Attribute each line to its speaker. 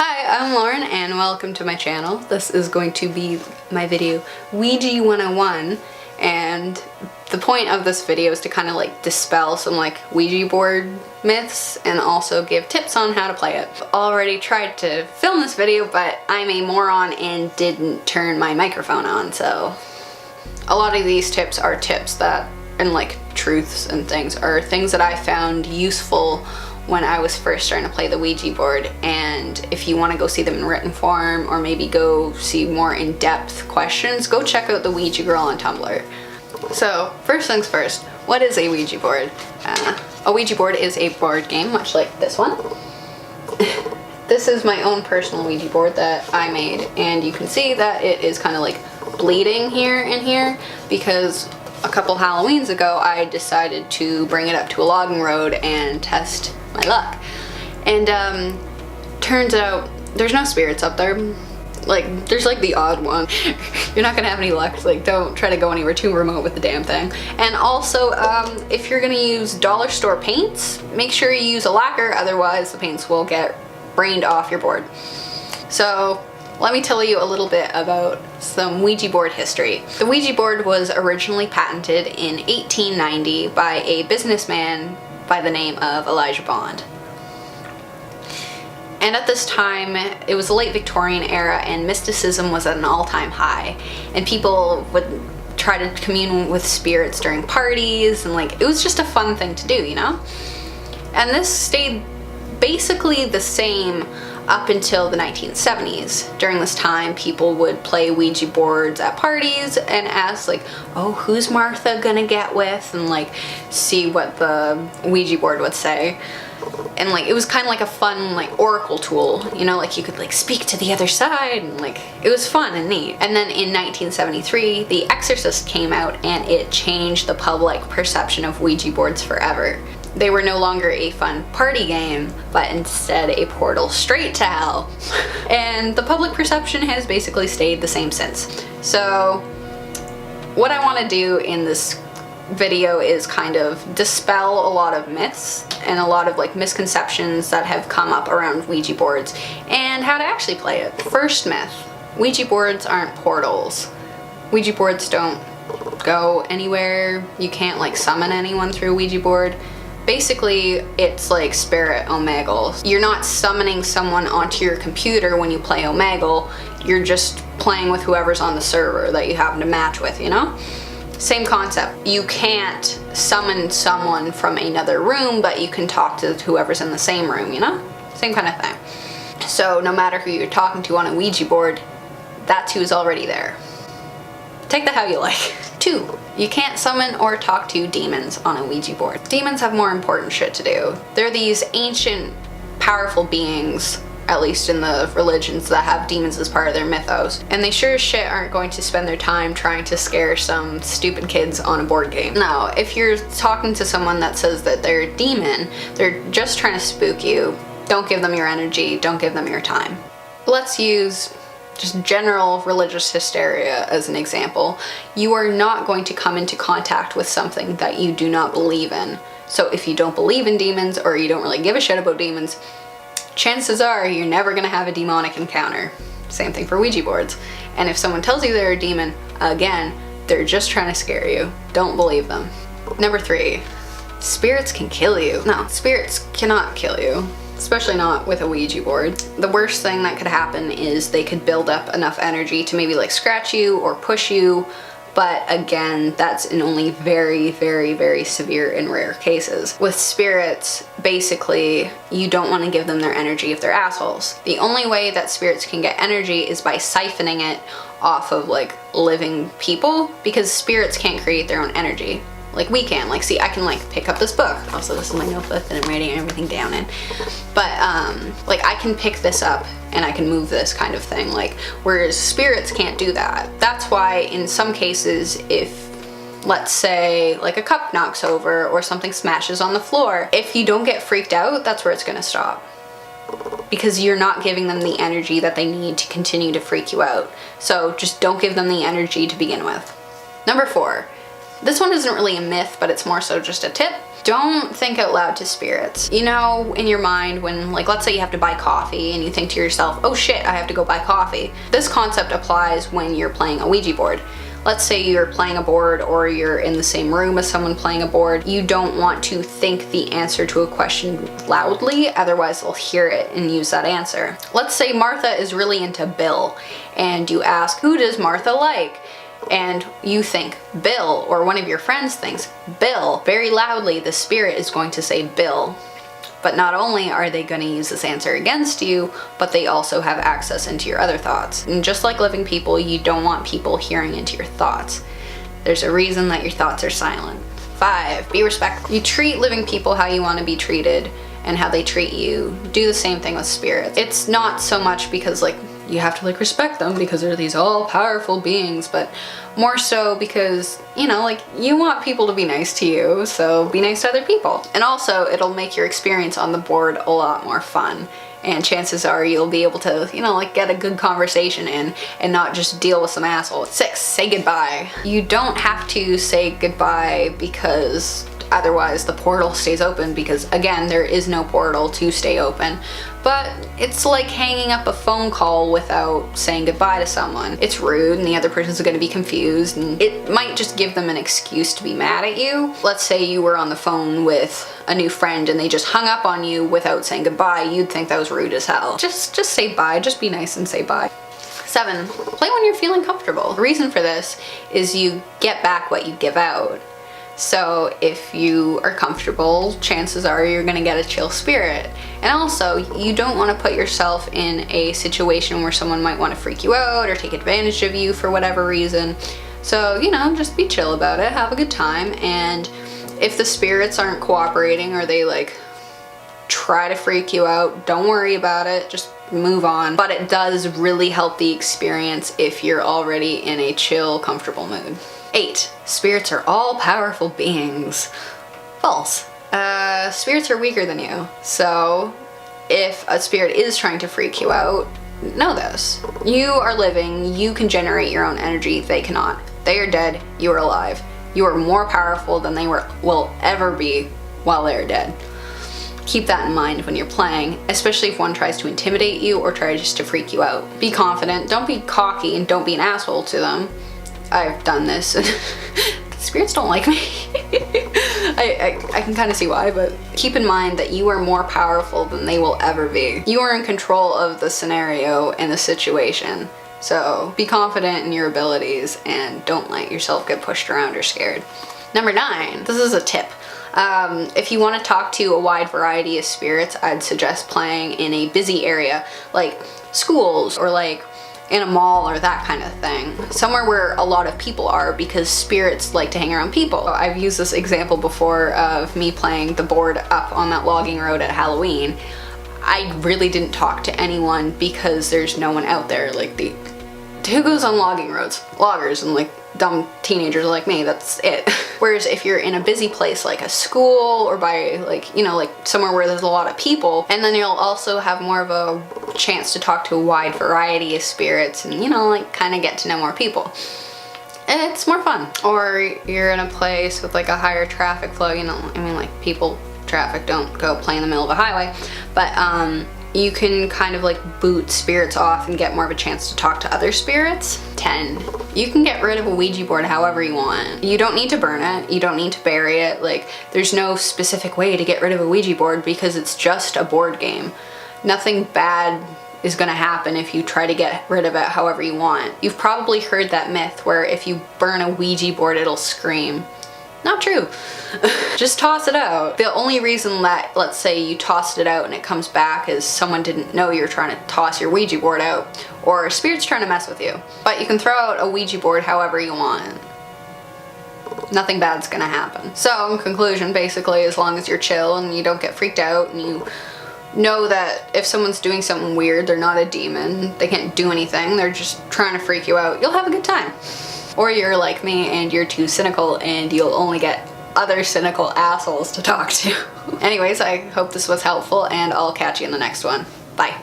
Speaker 1: Hi, I'm Lauren and welcome to my channel. This is going to be my video Ouija 101, and the point of this video is to kind of like dispel some like Ouija board myths and also give tips on how to play it. I've already tried to film this video, but I'm a moron and didn't turn my microphone on, so a lot of these tips are tips that, and like truths and things, are things that I found useful when I was first starting to play the Ouija board. And if you want to go see them in written form or maybe go see more in-depth questions, go check out the Ouija Girl on Tumblr. So first things first, what is a Ouija board? A Ouija board is a board game much like this one. This is my own personal Ouija board that I made, and you can see that it is kind of like bleeding here and here because a couple Halloweens ago I decided to bring it up to a logging road and test my luck. And turns out there's no spirits up there. Like, there's like the odd one. You're not gonna have any luck, like don't try to go anywhere too remote with the damn thing. And also, if you're gonna use dollar store paints, make sure you use a lacquer, otherwise the paints will get brained off your board. So let me tell you a little bit about some Ouija board history. The Ouija board was originally patented in 1890 by a businessman by the name of Elijah Bond. And at this time, it was the late Victorian era and mysticism was at an all-time high. And people would try to commune with spirits during parties, and like, it was just a fun thing to do, you know? And this stayed basically the same up until the 1970s. During this time, people would play Ouija boards at parties and ask like, oh, who's Martha gonna get with? And like, see what the Ouija board would say. And like, it was kind of like a fun like oracle tool, you know, like you could like speak to the other side, and like, it was fun and neat. And then in 1973, The Exorcist came out and it changed the public perception of Ouija boards forever. They were no longer a fun party game, but instead a portal straight to hell. And the public perception has basically stayed the same since. So what I want to do in this video is kind of dispel a lot of myths and a lot of like misconceptions that have come up around Ouija boards and how to actually play it. First myth, Ouija boards aren't portals. Ouija boards don't go anywhere. You can't like summon anyone through a Ouija board. Basically, it's like spirit omegle. You're not summoning someone onto your computer when you play omegle, you're just playing with whoever's on the server that you happen to match with, you know? Same concept. You can't summon someone from another room, but you can talk to whoever's in the same room, you know? Same kind of thing. So no matter who you're talking to on a Ouija board, that's who's already there. Take that how you like. 2. You can't summon or talk to demons on a Ouija board. Demons have more important shit to do. They're these ancient, powerful beings, at least in the religions that have demons as part of their mythos. And they sure as shit aren't going to spend their time trying to scare some stupid kids on a board game. No, if you're talking to someone that says that they're a demon, they're just trying to spook you. Don't give them your energy, don't give them your time. Let's use just general religious hysteria as an example. You are not going to come into contact with something that you do not believe in. So if you don't believe in demons or you don't really give a shit about demons, chances are you're never gonna have a demonic encounter. Same thing for Ouija boards. And if someone tells you they're a demon, again, they're just trying to scare you. Don't believe them. Number 3, spirits can kill you. No, spirits cannot kill you. Especially not with a Ouija board. The worst thing that could happen is they could build up enough energy to maybe like scratch you or push you, but again, that's in only very, very, very severe and rare cases. With spirits, basically, you don't want to give them their energy if they're assholes. The only way that spirits can get energy is by siphoning it off of like living people, because spirits can't create their own energy. Like we can. Like, see, I can like pick up this book. Also, this is my notebook that I'm writing everything down in. But like I can pick this up and I can move this kind of thing. Like, whereas spirits can't do that. That's why in some cases, if let's say like a cup knocks over or something smashes on the floor, if you don't get freaked out, that's where it's gonna stop. Because you're not giving them the energy that they need to continue to freak you out. So just don't give them the energy to begin with. Number 4. This one isn't really a myth, but it's more so just a tip. Don't think out loud to spirits. You know, in your mind when, like, let's say you have to buy coffee and you think to yourself, oh shit, I have to go buy coffee. This concept applies when you're playing a Ouija board. Let's say you're playing a board or you're in the same room as someone playing a board. You don't want to think the answer to a question loudly, otherwise they'll hear it and use that answer. Let's say Martha is really into Bill and you ask, who does Martha like? And you think Bill, or one of your friends thinks Bill. Very loudly, the spirit is going to say Bill. But not only are they going to use this answer against you, but they also have access into your other thoughts. And just like living people, you don't want people hearing into your thoughts. There's a reason that your thoughts are silent. 5, be respectful. You treat living people how you want to be treated and how they treat you. Do the same thing with spirits. It's not so much because like you have to like respect them because they're these all-powerful beings, but more so because, you know, like you want people to be nice to you, so be nice to other people. And also it'll make your experience on the board a lot more fun, and chances are you'll be able to, you know, like get a good conversation in and not just deal with some asshole. 6, say goodbye. You don't have to say goodbye because otherwise the portal stays open, because again, there is no portal to stay open. But it's like hanging up a phone call without saying goodbye to someone. It's rude and the other person's gonna be confused, and it might just give them an excuse to be mad at you. Let's say you were on the phone with a new friend and they just hung up on you without saying goodbye. You'd think that was rude as hell. Just say bye, just be nice and say bye. 7, play when you're feeling comfortable. The reason for this is you get back what you give out. So if you are comfortable, chances are you're gonna get a chill spirit. And also, you don't want to put yourself in a situation where someone might want to freak you out or take advantage of you for whatever reason. So, you know, just be chill about it, have a good time, and if the spirits aren't cooperating or they like try to freak you out, don't worry about it, just move on. But it does really help the experience if you're already in a chill, comfortable mood. 8, spirits are all powerful beings. False. Spirits are weaker than you. So if a spirit is trying to freak you out, know this. You are living, you can generate your own energy, they cannot. They are dead, you are alive. You are more powerful than they will ever be while they are dead. Keep that in mind when you're playing, especially if one tries to intimidate you or tries to freak you out. Be confident, don't be cocky, and don't be an asshole to them. I've done this. Spirits don't like me. I can kind of see why, but keep in mind that you are more powerful than they will ever be. You are in control of the scenario and the situation. So be confident in your abilities and don't let yourself get pushed around or scared. Number 9, this is a tip. If you want to talk to a wide variety of spirits, I'd suggest playing in a busy area, like schools or like in a mall or that kind of thing. Somewhere where a lot of people are, because spirits like to hang around people. I've used this example before of me playing the board up on that logging road at Halloween. I really didn't talk to anyone because there's no one out there. Like, who goes on logging roads? Loggers and like dumb teenagers like me, that's it. Whereas if you're in a busy place like a school or by like, you know, like somewhere where there's a lot of people, and then you'll also have more of a chance to talk to a wide variety of spirits and, you know, like kind of get to know more people. It's more fun. Or you're in a place with like a higher traffic flow, you know, I mean, like traffic don't go play in the middle of a highway, but you can kind of like boot spirits off and get more of a chance to talk to other spirits. 10, you can get rid of a Ouija board however you want. You don't need to burn it, you don't need to bury it, like there's no specific way to get rid of a Ouija board because it's just a board game. Nothing bad is gonna happen if you try to get rid of it however you want. You've probably heard that myth where if you burn a Ouija board it'll scream. Not true. Just toss it out. The only reason that, let's say you tossed it out and it comes back is someone didn't know you were trying to toss your Ouija board out, or a spirit's trying to mess with you. But you can throw out a Ouija board however you want. Nothing bad's gonna happen. So in conclusion, basically, as long as you're chill and you don't get freaked out and you know that if someone's doing something weird, they're not a demon, they can't do anything, they're just trying to freak you out, you'll have a good time. Or you're like me and you're too cynical and you'll only get other cynical assholes to talk to. Anyways, I hope this was helpful and I'll catch you in the next one. Bye.